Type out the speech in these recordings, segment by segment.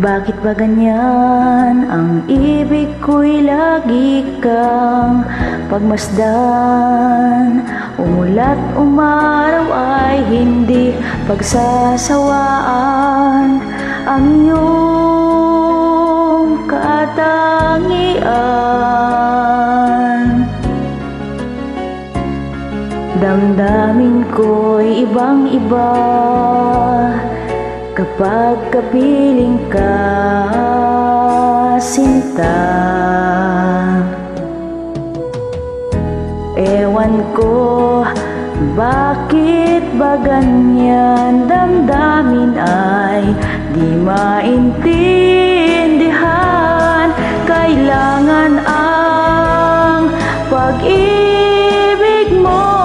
Bakit ba ganyan? Ang ibig ko'y lagi kang pagmasdan. Umulat umaraw ay hindi pagsasawaan. Ang iyong katangian. Damdamin ko'y ibang-iba kapag kapiling ka, sinta. Ewan ko, bakit ba ganyan? Damdamin ay di maintindihan. Kailangan ang pag-ibig mo,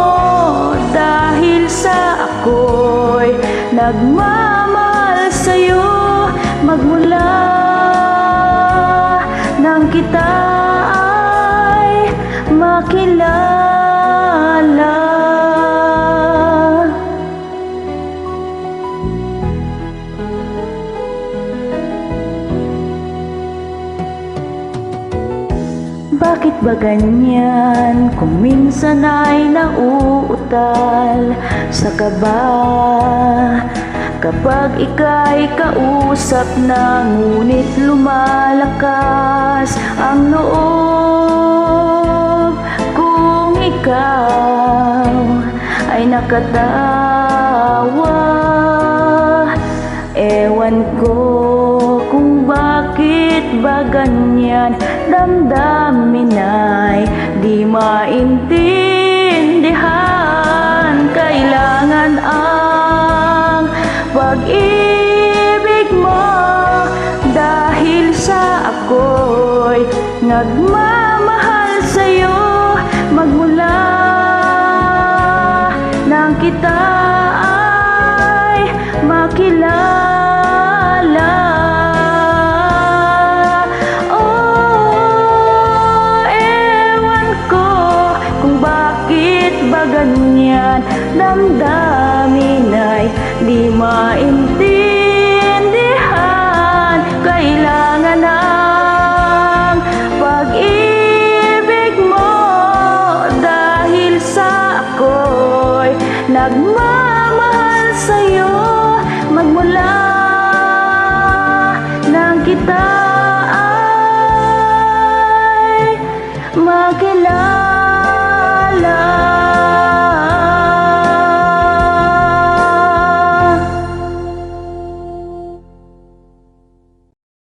dahil sa ako'y nagmamahal sa'yo. Magmula nang kita ay makilala. Bakit ba ganyan? Kung minsan ay nauutal sa kaba, kapag ika'y kausap na, ngunit lumalakas ang loob kung ikaw ay nakatawa. Ewan ko kung bakit ba ganyan. Damdamin ay di maintindihan. Kailangan ang pag-ibig mo, dahil sa ako'y nagmamahal sa'yo. Magmula nang kita ay makilala. Ganyan, damdamin ay di maintindihan. Kailangan